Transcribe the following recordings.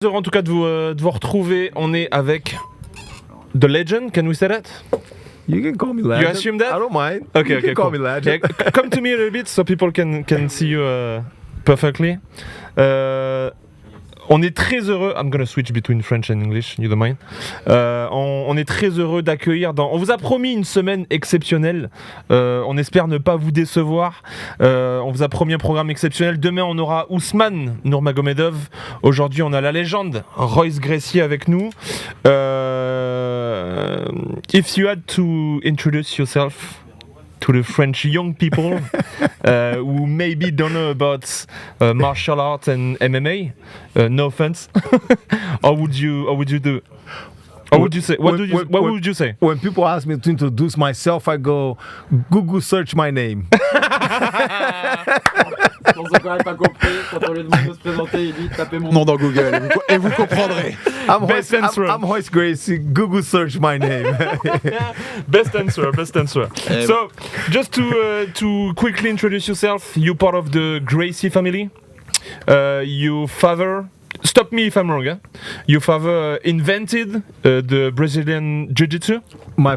En tout cas de vous retrouver. On est avec The Legend. Can we say that? You can call me legend. You assume that? I don't mind. Okay, you can call cool. me legend. Yeah, come to me a little bit so people can see you perfectly. On est très heureux. I'm gonna switch between French and English. You don't mind? On est très heureux d'accueillir. On vous a promis une semaine exceptionnelle. On espère ne pas vous décevoir. On vous a promis un programme exceptionnel. Demain, on aura Ousmane Nurmagomedov. Aujourd'hui, on a la légende Royce Gracie avec nous. If you had to introduce yourself to the French young people who maybe don't know about martial arts and MMA, no offense, how would you do? What would you say? When people ask me to introduce myself, I go, Google search my name. Pour ceux qui n'ont pas compris, quand on lui demande de se présenter, il dit tapez mon nom dans Google et vous comprendrez. I'm Royce Gracie. Google search my name. Best answer. So, just to quickly introduce yourself, you're part of the Gracie family. Your father, stop me if I'm wrong, eh? Your father invented the Brazilian Jiu-Jitsu? My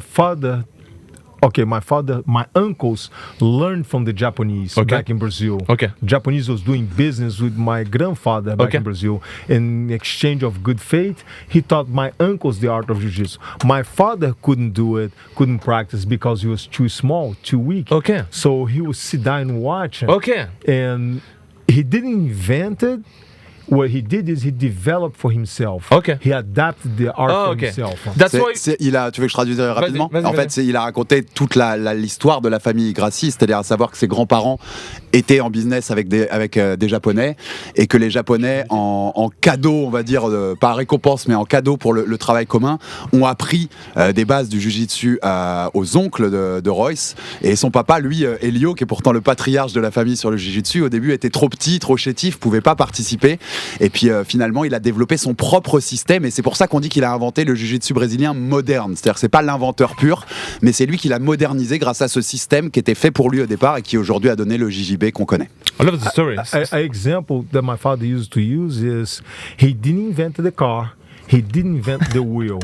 uncles learned from the Japanese back in Brazil. Okay. Japanese was doing business with my grandfather back in Brazil. In exchange of good faith, he taught my uncles the art of jiu-jitsu. My father couldn't do it, couldn't practice because he was too small, too weak. Okay. So he would sit down and watch. Okay. And he didn't invent it. What he did is he developed for himself. Okay. He adapted the art for himself. That's why. Tu veux que je traduise rapidement? Vas-y. En fait, il a raconté toute l'histoire de la famille Gracie, c'est-à-dire à savoir que ses grands-parents étaient en business avec des Japonais et que les Japonais, en cadeau, on va dire, pas récompense, mais en cadeau pour le travail commun, ont appris des bases du jiu-jitsu aux oncles de Royce. Et son papa, lui, Elio, qui est pourtant le patriarche de la famille sur le jiu-jitsu, au début était trop petit, trop chétif, pouvait pas participer. Et puis finalement, il a développé son propre système et c'est pour ça qu'on dit qu'il a inventé le jiu-jitsu brésilien moderne. C'est-à-dire que c'est pas l'inventeur pur, mais c'est lui qui l'a modernisé grâce à ce système qui était fait pour lui au départ et qui aujourd'hui a donné le JJB qu'on connaît. I love the story. An example that my father used to use is he didn't invent the car, he didn't invent the wheel.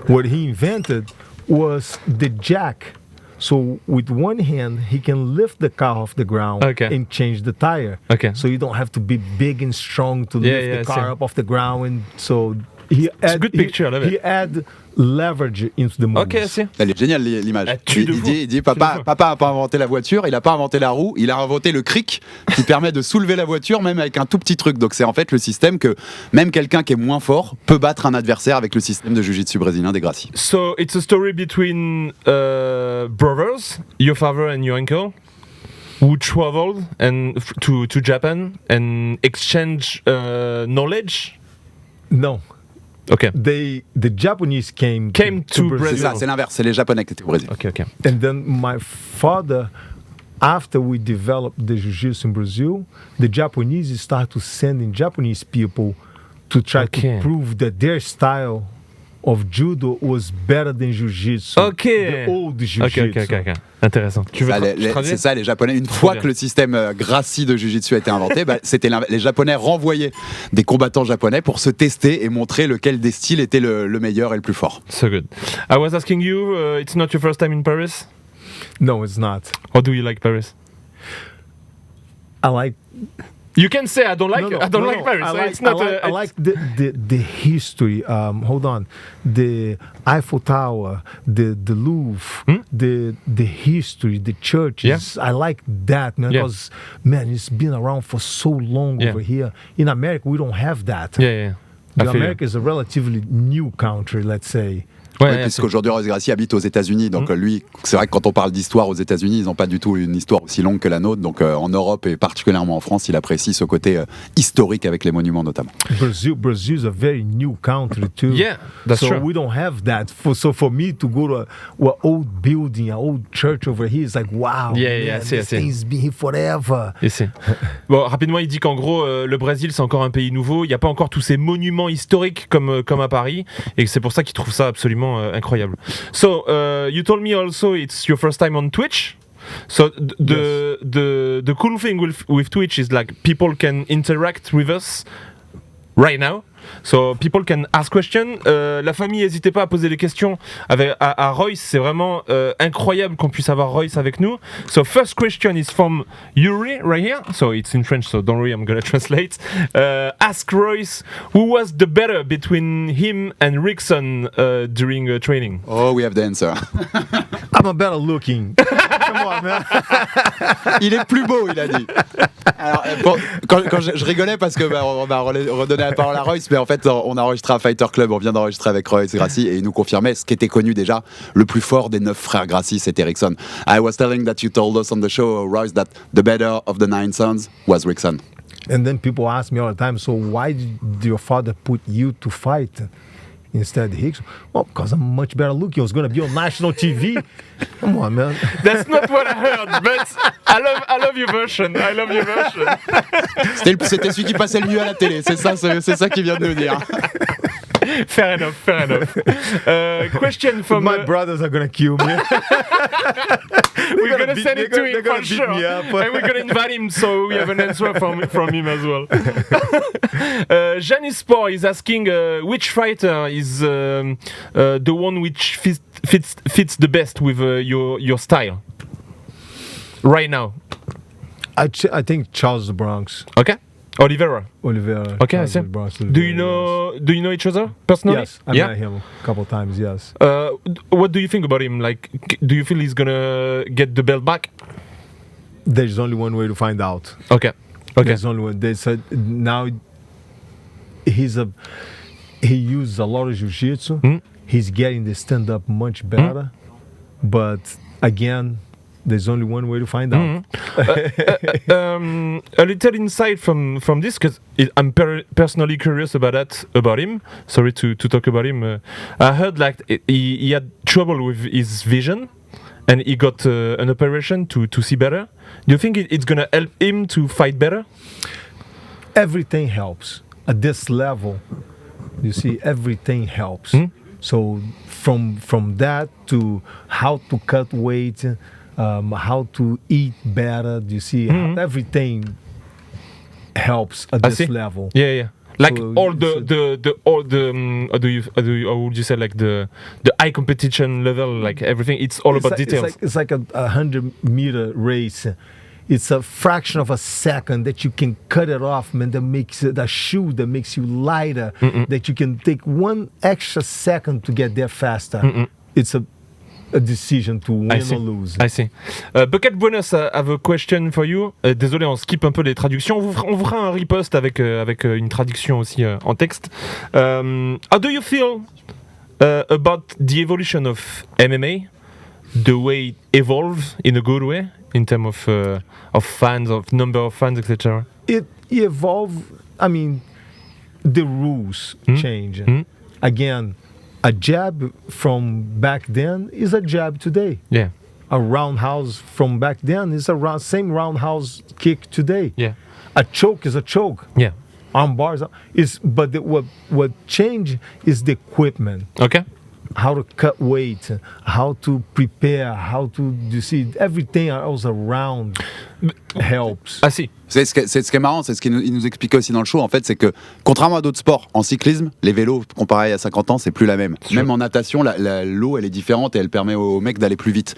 What he invented was the jack. So with one hand, he can lift the car off the ground and change the tire. Okay. So you don't have to be big and strong to lift the car up off the ground. And so it's a good picture. I love it. He add leverage into the movement. Elle est géniale l'image. Il dit papa a pas inventé la voiture, il a pas inventé la roue, il a inventé le cric qui permet de soulever la voiture même avec un tout petit truc. Donc c'est en fait le système que même quelqu'un qui est moins fort peut battre un adversaire avec le système de jiu-jitsu brésilien des Gracie. So it's a story between brothers, your father and your uncle, who traveled to Japan and exchange knowledge. No. Okay. The Japanese came to Brazil. C'est ça, c'est l'inverse, c'est les Japonais qui étaient au Brésil. Okay. And then my father, after we developed the jiu-jitsu in Brazil, the Japanese started to send in Japanese people to try to prove that their style of judo was better than jiu-jitsu. The old jiu-jitsu. Okay. Intéressant. C'est ça, les Japonais. Une fois que le système Gracie de jiu-jitsu a été inventé, c'était les Japonais renvoyaient des combattants japonais pour se tester et montrer lequel des styles était le meilleur et le plus fort. So good. I was asking you, it's not your first time in Paris? No, it's not. How do you like Paris? I like. You can say I don't like Paris. I like the history. Hold on, the Eiffel Tower, the Louvre, the history, the churches. I like that, man, because man, it's been around for so long over here. In America, we don't have that. America is a relatively new country, let's say. Puisqu'aujourd'hui Royce Gracie habite aux États-Unis, donc lui, c'est vrai que quand on parle d'histoire aux États-Unis, ils n'ont pas du tout une histoire aussi longue que la nôtre. Donc en Europe et particulièrement en France, il apprécie ce côté historique avec les monuments notamment. Brazil is a very new country too. Yeah, that's true. So we don't have that. So for me to go to an old building, an old church over here, it's like wow. This thing's been here forever. Bon, rapidement, il dit qu'en gros, le Brésil c'est encore un pays nouveau. Il n'y a pas encore tous ces monuments historiques comme à Paris, et que c'est pour ça qu'il trouve ça absolument incroyable. So you told me also it's your first time on Twitch. So the cool thing with Twitch is like people can interact with us right now. So people can ask questions. La famille, n'hésitez pas à poser des questions à Royce. C'est vraiment incroyable qu'on puisse avoir Royce avec nous. So first question is from Yuri right here. So it's in French, so don't worry, I'm gonna translate. Ask Royce, who was the better between him and Rickson during training? Oh, we have the answer. I'm a better looking. Come on, man. Il est plus beau, il a dit. Alors, quand je rigolais parce que on va redonner la parole à Royce, mais en fait on a enregistré à Fighter Club, on vient d'enregistrer avec Royce Gracie et il nous confirmait ce qui était connu déjà, le plus fort des 9 frères Gracie, c'était Rickson. I was telling that you told us on the show, Royce, that the better of the 9 sons was Rickson. And then people ask me all the time, so why did your father put you to fight instead of Hicks? Well, because I'm much better looking. I was going to be on national TV. Come on, man. That's not what I heard, but I love your version. I love your version. C'était celui qui passait le mieux à la télé, c'est ça qu'il vient de nous dire. Fair enough. Question from My brothers are gonna kill me. We're gonna send it to him for sure, and we're gonna invite him so we have an answer from him as well. Janice Sport is asking which fighter is the one which fits the best with your style right now. I think Charles the Bronx. Okay. Oliveira. Okay, I see. Do you know each other personally? Yes, I met him a couple of times. Yes. What do you think about him? Like, do you feel he's gonna get the belt back? There's only one way to find out. Okay. There's only one. They said now he uses a lot of jiu-jitsu. He's getting the stand-up much better, but again, there's only one way to find out. A little insight from this, because I'm personally curious about him. Sorry to talk about him. I heard like he had trouble with his vision, and he got an operation to see better. Do you think it's gonna help him to fight better? Everything helps at this level. You see, everything helps. So from that to how to cut weight. How to eat better, you see, everything helps at this level. Yeah. Like so, how would you say, like the high competition level, like everything, it's all about details. It's like a 100-meter race. It's a fraction of a second that you can cut it off, man, that makes the shoe that makes you lighter, that you can take one extra second to get there faster. It's a decision to win or lose. I see. Bucket Bonus, I have a question for you. Désolé, on skip un peu les traductions. On vous fera un repost avec une traduction aussi en texte. How do you feel about the evolution of MMA? The way it evolves in a good way, in terms of fans, of number of fans, etc. It evolved. I mean, the rules change. Again, a jab from back then is a jab today. Yeah. A roundhouse from back then is same roundhouse kick today. Yeah. A choke is a choke. Yeah. Arm bars but what changed is the equipment. Okay. How to cut weight, how to prepare, you see, everything else around helps. Ah si. C'est ce qui est marrant, c'est ce qu'il nous expliquait aussi dans le show, en fait, c'est que contrairement à d'autres sports, en cyclisme, les vélos comparés à 50 ans, c'est plus la même. Même en natation, l'eau elle est différente et elle permet aux mecs d'aller plus vite.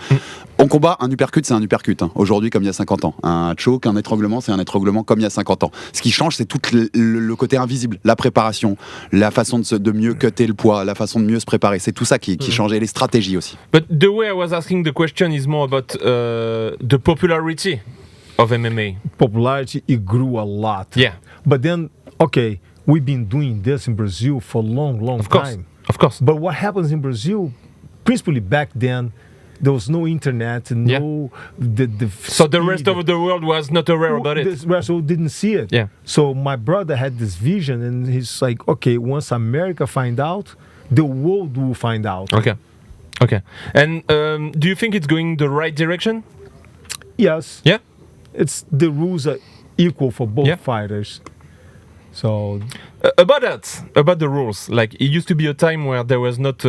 En combat, un uppercut, c'est un uppercut. Aujourd'hui, comme il y a 50 ans. Un choke, un étranglement, c'est un étranglement comme il y a 50 ans. Ce qui change, c'est tout le côté invisible, la préparation, la façon de mieux cutter le poids, la façon de mieux se préparer. C'est tout ça qui change, et les stratégies aussi. But the way I was asking the question is more about the popularity of MMA. Popularity, it grew a lot. Yeah. But then, okay, we've been doing this in Brazil for a long time. Of course. But what happens in Brazil, principally back then, there was no internet, so the rest of the world was not aware about it. The rest of the world didn't see it. Yeah. So my brother had this vision, and he's like, okay, once America find out, the world will find out. Okay. And do you think it's going the right direction? Yes. Yeah. The rules are equal for both fighters. So about the rules, like it used to be a time where there was not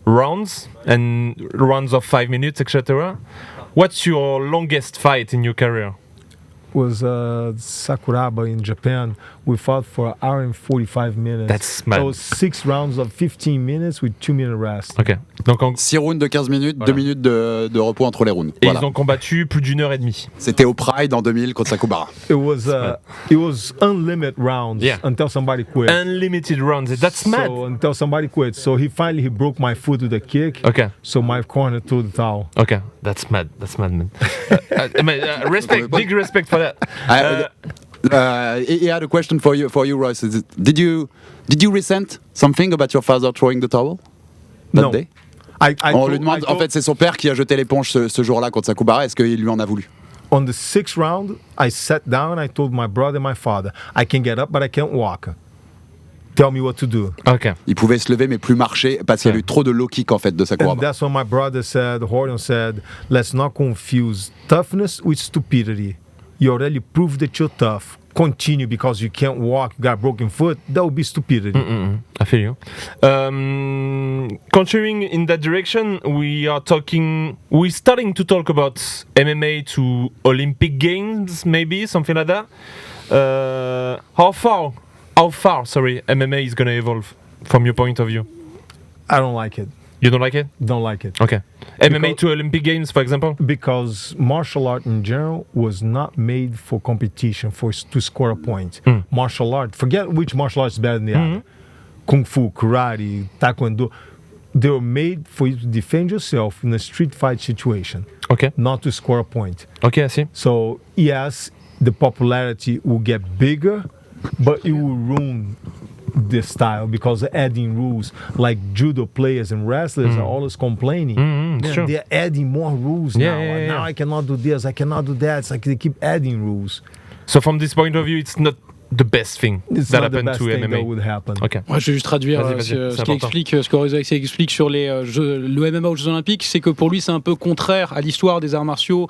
rounds and rounds of 5 minutes, etc. What's your longest fight in your career? was Sakuraba in Japan. We fought for an hour and 45 minutes. That's mad. So 6 rounds of 15 minutes with 2-minute rest. Ok. Donc 6 rounds de 15 minutes, Voilà. 2 minutes de repos entre les rounds. et Voilà. ils ont combattu plus d'1 heure et demie. C'était au Pride en 2000 contre Sakubara. It was unlimited rounds Yeah. until somebody quit. Unlimited rounds. That's mad. So until somebody quit. So he broke my foot with a kick. Ok. So my corner threw the towel. Ok. That's mad. That's mad, man. Respect. Big respect for that. He had a question for you, Royce. Did you resent something about your father throwing the towel that No. day? On lui demande, en fait, c'est son père qui a jeté l'éponge ce jour-là contre Sakubara. Est-ce qu'il lui en a voulu? On the 6th round, I sat down and I told my brother and my father, I can get up, but I can't walk. Tell me what to do. Ok. Il pouvait se lever mais plus marcher parce qu'il y a eu trop de low kick en fait de And Sakubara. that's when my brother said, Horton said, let's not confuse toughness with stupidity. You already proved that you're tough. Continue because you can't walk, you got a broken foot. That would be stupidity. I feel you. Continuing in that direction, we're starting to talk about MMA to Olympic Games, maybe something like that. How far, MMA is gonna evolve from your point of view? I don't like it. You don't like it? Don't like it. Okay. MMA to Olympic Games, for example? Because martial art in general was not made for competition, to score a point. Martial art, forget which martial art is better than the other. Kung Fu, karate, taekwondo. They were made for you to defend yourself in a street fight situation, Okay. not to score a point. Okay, I see. So yes, the popularity will get bigger, but it will ruin the style because of adding rules. Like judo players and wrestlers are always complaining. It's true. They're adding more rules now. Yeah. Now I cannot do this, I cannot do that. It's like they keep adding rules. So from this point of view, it's not the best thing It's that not the happened best to thing MMA. that would happen. Ok. Moi, je vais juste traduire Vas-y, ce c'est qu'il important. explique, ce que Royce Gracie explique sur le MMA aux Jeux Olympiques, c'est que pour lui, c'est un peu contraire à l'histoire des arts martiaux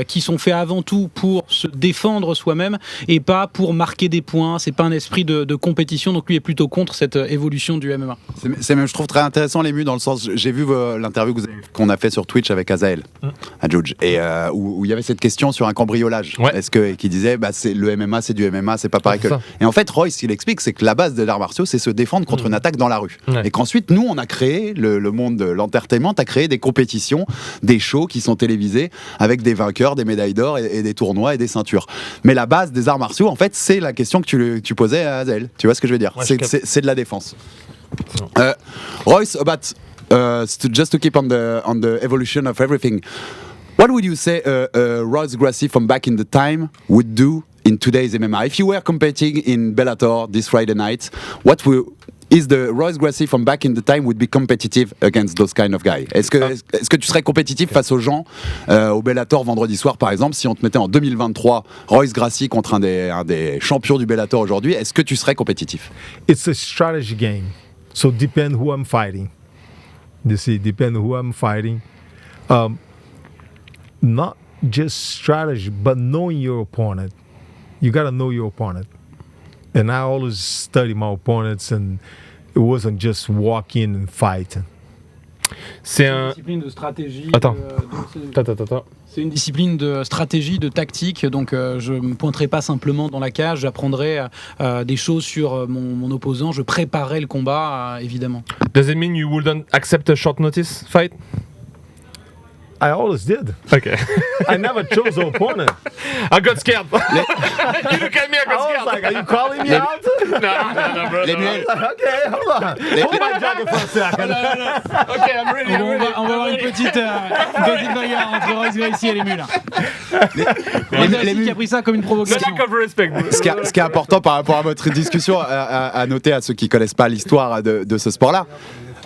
qui sont faits avant tout pour se défendre soi-même et pas pour marquer des points. C'est pas un esprit de compétition, donc lui est plutôt contre cette évolution du MMA. C'est même, je trouve très intéressant les dans le sens, j'ai vu l'interview qu'on a fait sur Twitch avec Azael, à Judge, et où il y avait cette question sur un cambriolage. Ouais. Qui disait, le MMA, c'est du MMA, c'est pas pareil C'est que. ça. Et en fait, Royce, il explique, c'est que la base des arts martiaux, c'est se défendre contre une attaque dans la rue. Ouais. Et qu'ensuite, nous, on a créé, le monde de l'entertainment a créé des compétitions, des shows qui sont télévisés avec des vainqueurs, des médailles d'or et des tournois et des ceintures. Mais la base des arts martiaux, en fait, c'est la question que tu posais à Azael. Tu vois ce que je veux dire? Ouais, C'est de la défense. Royce, just to keep on the evolution of everything, what would you say Royce Gracie from back in the time would do in today's MMA? If you were competing in Bellator this Friday night, is the Royce Gracie from back in the time would be competitive against those kind of guys? Est-ce que tu serais compétitif face aux gens au Bellator vendredi soir par exemple, si on te mettait en 2023 Royce Gracie contre un des champions du Bellator aujourd'hui, est-ce que tu serais compétitif? It's a strategy game. So depend who I'm fighting. You see, depend who I'm fighting. Not just strategy, but knowing your opponent. You got to know your opponent. And I always study my opponents, and it wasn't just walk in and fight. C'est une un. discipline de stratégie. Attends. C'est une discipline de stratégie, de tactique. Donc, je ne me pointerai pas simplement dans la cage. J'apprendrai des choses sur mon opposant. Je préparerai le combat, évidemment. Does it mean you wouldn't accept a short notice fight? I always did. Okay. I never chose an opponent. I got scared. You look at me, I got I scared. was like, are you calling me out? No, bro. Lemuel, Okay, hold on. Hold my jacket for a second. Okay, I'm ready. On va avoir une petite bagarre entre Royce Gracie et les mules. Les mules qui a pris ça comme une provocation. Lack of respect. ce qui est important par rapport à votre discussion, à noter à ceux qui connaissent pas l'histoire de ce sport-là,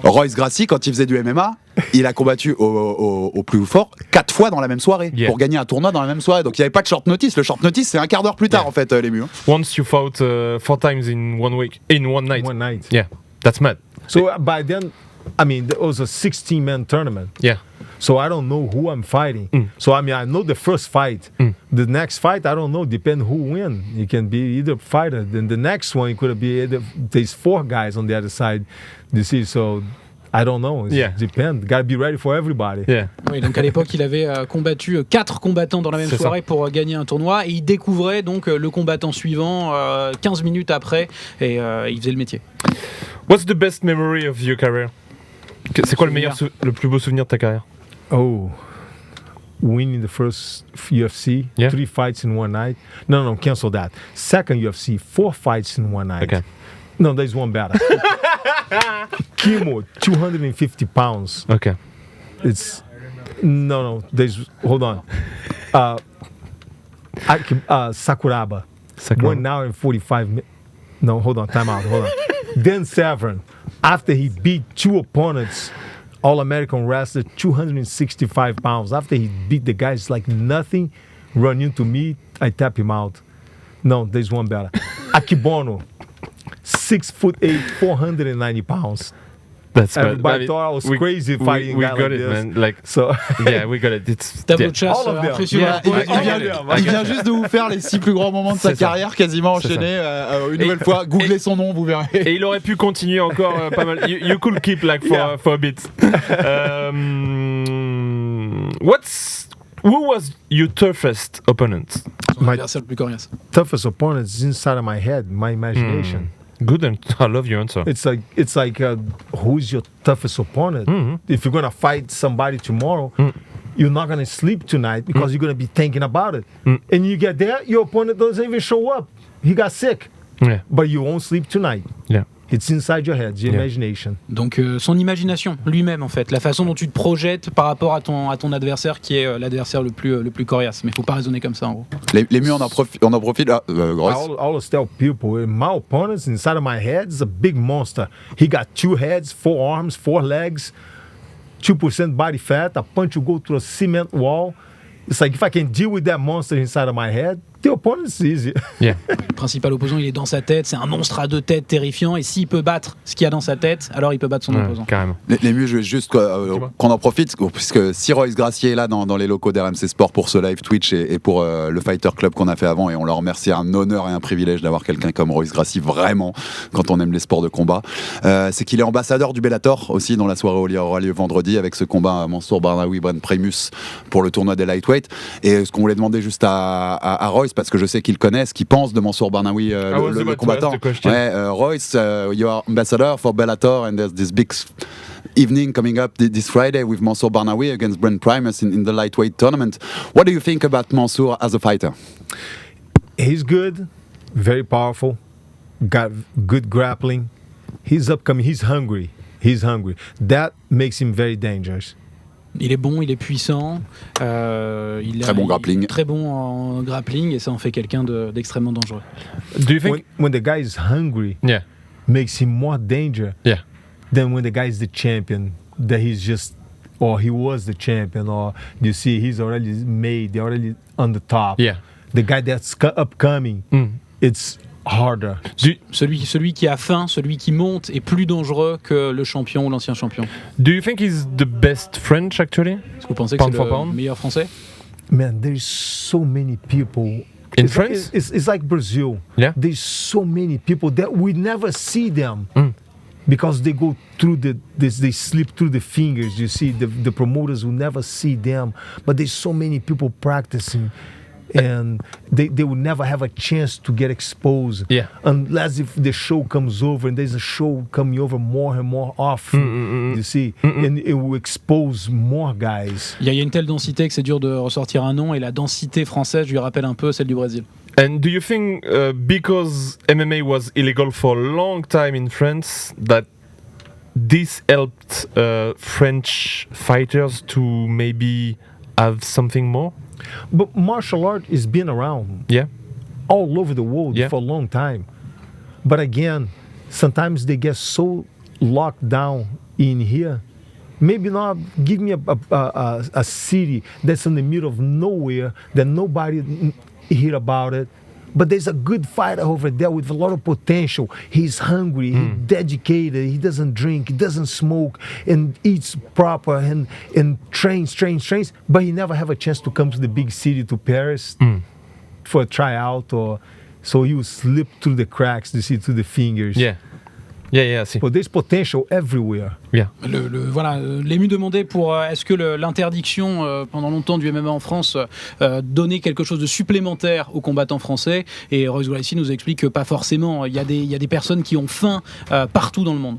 Royce Gracie, quand il faisait du MMA, il a combattu au plus fort 4 fois dans la même soirée pour gagner un tournoi dans la même soirée. Donc il n'y avait pas de short notice. Le short notice, c'est un quart d'heure plus tard en fait, les murs. Once you fought 4 times in 1 week, in one night. One night. Yeah, that's mad. So by then, I mean, it was a 16-man tournament. Yeah. So I don't know who I'm fighting. So I mean, I know the first fight. The next fight, I don't know. Depend who win. It can be either fighter. Then the next one, it could be either. There's 4 guys on the other side. You see, so I don't know. It depends. Gotta be ready for everybody. Yeah. Oui, donc à l'époque, il avait combattu 4 combattants dans la même soirée pour gagner un tournoi, et il découvrait donc le combattant suivant 15 minutes après, et il faisait le métier. What's the best memory of your career? C'est quoi le plus beau souvenir de ta carrière? Oh, winning the first UFC, 3 fights in one night. No, cancel that. Second UFC, 4 fights in one night. Okay. No, there's one better. Kimo, 250 pounds. Okay. It's hold on. Sakuraba. 1 hour and 45 minutes. No, hold on, time out, hold on. Dan Severn, after he beat 2 opponents, All-American wrestler, 265 pounds. After he beat the guys like nothing, run into me, I tap him out. No, there's one better. Akibono, 6'8", 490 pounds. Everybody thought I was crazy fighting we a guy got like it, this. man. Like, so yeah, we got it. It's Tableau de chasse All of them. impressionnant. Il vient juste de vous faire les 6 plus grands moments de sa carrière, quasiment enchaînés. Une nouvelle fois, googlez son nom, vous verrez. Et il aurait pu continuer encore pas mal. You could keep like for a bit. Who was your toughest opponent? Son adversaire le plus coriace. Toughest opponent is inside of my head, my imagination. Good, and I love your answer. It's like who's your toughest opponent? Mm-hmm. If you're gonna fight somebody tomorrow, you're not gonna sleep tonight because you're gonna be thinking about it. And you get there, your opponent doesn't even show up. He got sick. Yeah. But you won't sleep tonight. Yeah. It's inside your head, your imagination. Donc son imagination lui-même, en fait, la façon dont tu te projettes par rapport à ton adversaire, qui est l'adversaire le plus coriace. Mais il faut pas raisonner comme ça, en gros. Les mieux on en profite. Royce. I always tell people, my opponent inside of my head is a big monster. He got 2 heads, 4 arms, 4 legs, 2% body fat. I punch you go through a cement wall. It's like if I can deal with that monster inside of my head, the opponent is easy. Yeah. Le principal opposant, il est dans sa tête. C'est un monstre à 2 têtes terrifiant. Et s'il peut battre ce qu'il y a dans sa tête, alors il peut battre son opposant. Carrément. Les mieux, je veux juste qu'on en profite, puisque si Royce Gracie est là dans les locaux d'RMC Sport pour ce live Twitch et pour le Fighter Club qu'on a fait avant, et on leur remercie, un honneur et un privilège d'avoir quelqu'un comme Royce Gracie, vraiment, quand on aime les sports de combat. C'est qu'il est ambassadeur du Bellator aussi, dans la soirée aura lieu vendredi, avec ce combat Mansour Barnaoui, Brent Primus pour le tournoi des lightweight. Et ce qu'on voulait demander juste à Royce, parce que je sais qu'il connaît, ce qu'il pense de Mansour Barnaoui, le combattant. Royce, you are ambassador for Bellator, and there's this big evening coming up this Friday with Mansour Barnaoui against Brent Primus in the lightweight tournament. What do you think about Mansour as a fighter? He's good, very powerful, got good grappling. He's upcoming, he's hungry. That makes him very dangerous. Il est bon, il est puissant. Très bon grappling. Très bon en grappling, et ça en fait quelqu'un d'extrêmement dangereux. Do you think when the guy is hungry, makes him more danger than when the guy is the champion, that he's just, or he was the champion, or you see he's already made, they're already on the top. Yeah. The guy that's upcoming, it's harder. Celui qui a faim, celui qui monte, est plus dangereux que le champion ou l'ancien champion. Do you think he's the best French actually? Est-ce que vous pensez que c'est le meilleur français? Man, there's so many people. In France? It's like Brazil. Yeah. There's so many people that we never see them. Because they go through they slip through the fingers. You see, the promoters will never see them. But there's so many people practicing. And they will never have a chance to get exposed unless if the show comes over, and there's a show coming over more and more often, you see, and it will expose more guys. Il y a une telle densité que c'est dur de ressortir un nom, et la densité française, je lui rappelle un peu celle du Brésil. And do you think because MMA was illegal for a long time in France, that this helped French fighters to maybe have something more? But martial art has been around all over the world for a long time. But again, sometimes they get so locked down in here. Maybe not give me a city that's in the middle of nowhere that nobody hear about it. But there's a good fighter over there with a lot of potential. He's hungry, he's dedicated, he doesn't drink, he doesn't smoke, and eats proper, and trains. But he never have a chance to come to the big city, to Paris, for a tryout, or so he will slip through the cracks, you see, through the fingers. Yeah. Yeah, I see. But there's potential everywhere. Yeah. Voilà, l'ému demandait pour est-ce que l'interdiction pendant longtemps du MMA en France donnait quelque chose de supplémentaire aux combattants français, et Royce Gracie nous explique que pas forcément. Il y a des personnes qui ont faim partout dans le monde.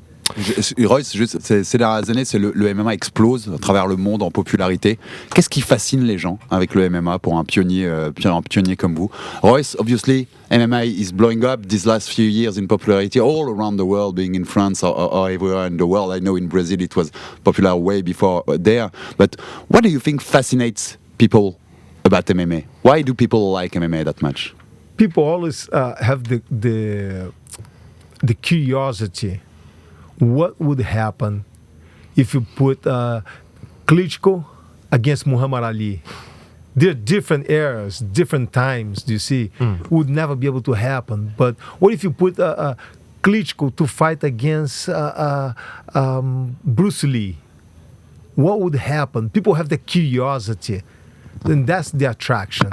Royce, juste, ces dernières années, le MMA explose à travers le monde en popularité. Qu'est-ce qui fascine les gens avec le MMA pour un pionnier comme vous? Royce, obviously, MMA is blowing up these last few years in popularity all around the world, being in France or everywhere in the world. I know in Brazil it was popular way before there. But what do you think fascinates people about MMA? Why do people like MMA that much? People always have the curiosity. What would happen if you put Klitschko against Muhammad Ali? There are different eras, different times, you see. Would never be able to happen. But what if you put Klitschko to fight against Bruce Lee? What would happen? People have the curiosity. And that's the attraction.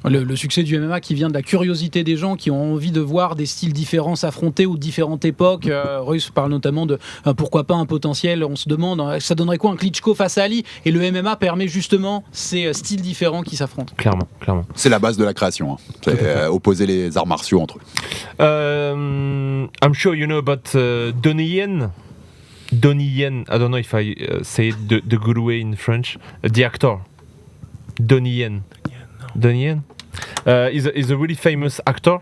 Le succès du MMA qui vient de la curiosité des gens qui ont envie de voir des styles différents s'affronter ou de différentes époques. Russ parle notamment de pourquoi pas un potentiel. On se demande, ça donnerait quoi un Klitschko face à Ali? Et le MMA permet justement ces styles différents qui s'affrontent. Clairement. C'est la base de la création. C'est opposer les arts martiaux entre eux. I'm sure you know about Donnie Yen. Donnie Yen, I don't know if I say it the good way in French. The actor. Donnie Yen. Donnie Yen? He's a really famous actor,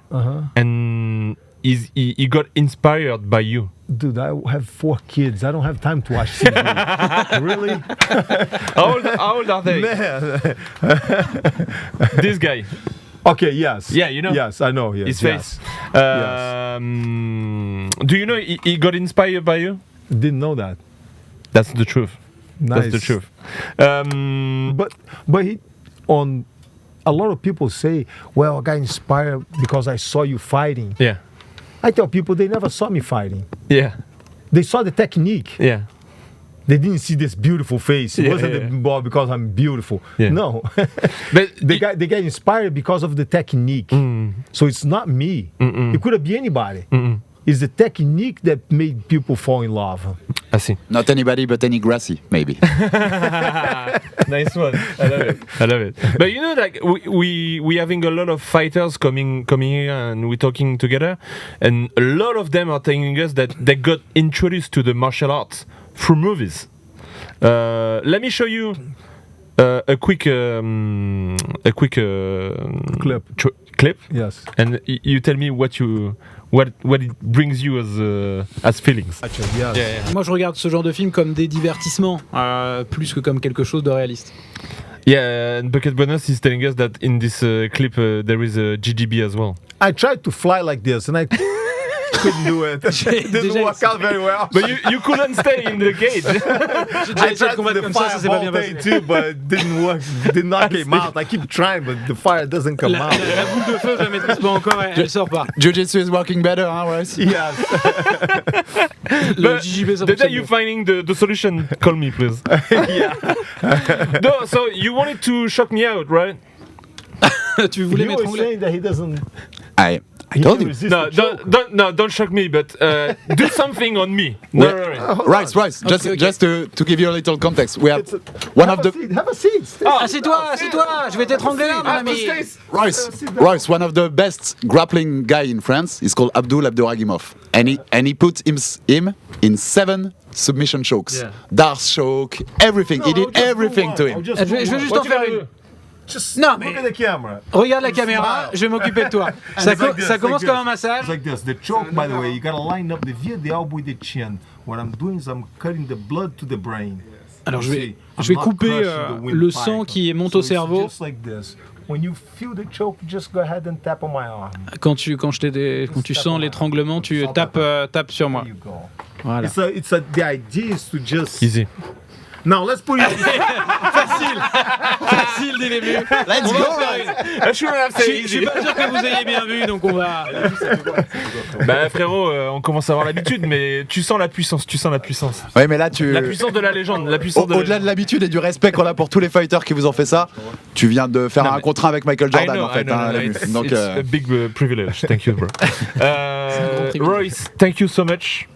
and he got inspired by you. Dude, I have 4 kids. I don't have time to watch TV. Really? How old are they? Man. This guy. Okay, yes. Yeah, you know? Yes, I know. Yes, His face. Do you know he got inspired by you? Didn't know that. That's the truth. Nice. That's the truth. But he, on a lot of people say, well, I got inspired because I saw you fighting. Yeah. I tell people they never saw me fighting. Yeah. They saw the technique. Yeah. They didn't see this beautiful face. It wasn't the ball because I'm beautiful. Yeah. No. But they get inspired because of the technique. So it's not me. It could have been anybody. It's the technique that made people fall in love. I see. Not anybody but any Gracie, maybe. Nice one. I love it. But you know, like we having a lot of fighters coming here, and we're talking together, and a lot of them are telling us that they got introduced to the martial arts through movies. Let me show you a quick clip. Yes. And you tell me what it brings you as feelings. Yes. Yeah. Moi, je regarde ce genre de film comme des divertissements, plus que comme quelque chose de réaliste. Yeah, and Bucket Bonus is telling us that in this clip there is a GGB as well. I tried to fly like this and I couldn't do it. It didn't work out very well. But you couldn't stay in the cage. I tried to the fire all day too, but it didn't work. It did not come out. I keep trying, but the fire doesn't come out. La boule de feu, je la maîtrise pas encore, elle sort pas. Jiu-Jitsu is working better, hein, Royce? Yes. Le JJB, ça The day fonctionne you're mieux. finding the solution, call me, please. Yeah. No, so you wanted to shock me out, right? Tu voulais You were m'étrangler. saying that he doesn't. I told you. resist No, the choke. don't shock me, but do something on me. No. Royce, Okay. just to give you a little context, we have It's a- one have of a the seat. Have a seat. Assieds-toi, je vais t'étrangler là, mon ami. Royce, one of the best grappling guy in France is called Abduragimov, and he put him in 7 submission chokes, Yeah. Darce choke, everything. He did everything to him. Je vais juste en faire une. Just Non, look mais- at the camera. Regarde la caméra, je vais m'occuper de toi. Ça, It's like this, ça like commence this. comme un massage. It's like this. The choke, by the way, you gotta line up the via, the elbow, with the chin. What I'm doing is I'm cutting the blood to the brain. Alors je You vais, see, je vais I'm not couper crushing the le windpipe. sang qui monte So au it's cerveau. just like this. When you feel the choke, just go ahead and tap on my arm. Quand tu sens l'étranglement, tu tapes sur moi. There you go. Voilà. The idea is to just. Easy. Now let's put it. Facile. facile dès le début. Let's On go, va en faire une. Je suis pas sûr que vous ayez bien vu, donc on va. Bah frérot, on commence à avoir l'habitude, mais tu sens la puissance. Ouais, mais là, La puissance de la légende, la puissance de la au-delà de l'habitude et du respect qu'on a pour tous les fighters qui vous ont fait ça, tu viens de faire Non, un mais- contre un avec Michael Jordan, I know, en fait. it's, Donc, it's a big privilege. Thank you, bro. grand privilège. Royce, thank you so much.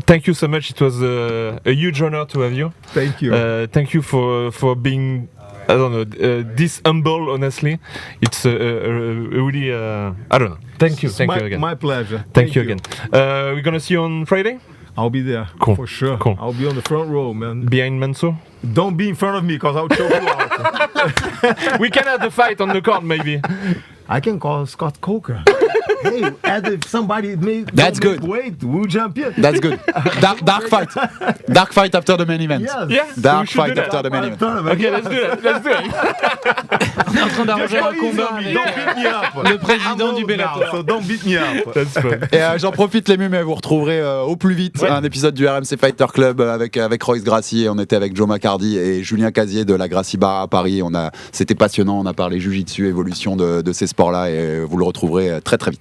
Thank you so much. It was a huge honor to have you. Thank you. Thank you for being, I don't know, this humble. Honestly, it's really, I don't know. Thank you again. My pleasure. Thank you again. We're gonna see you on Friday. I'll be there Cool. for sure. Cool. I'll be on the front row, man. Behind Mansour. Don't be in front of me, cause I'll choke you out. We can have the fight on the court, maybe. I can call Scott Coker. Hey, if somebody made That's don't make good. weight, we'll jump in. that's good. Dark fight. Dark fight after the main event. Yes. Yeah. Dark we should fight do that. after the main event. Okay, let's do that. Let's do it. On est en train d'arranger Just un go easy combat on me. avec Don't beat me up. le président I'm du old Bellator. now, so don't beat me up. That's fun. Et j'en profite les mumets, vous retrouverez au plus vite un épisode du RMC Fighter Club avec Royce Gracie. On était avec Joe McCarty et Julien Casier de la Gracie Bar à Paris. C'était passionnant, on a parlé jiu-jitsu, évolution de ces sports-là et vous le retrouverez très très vite.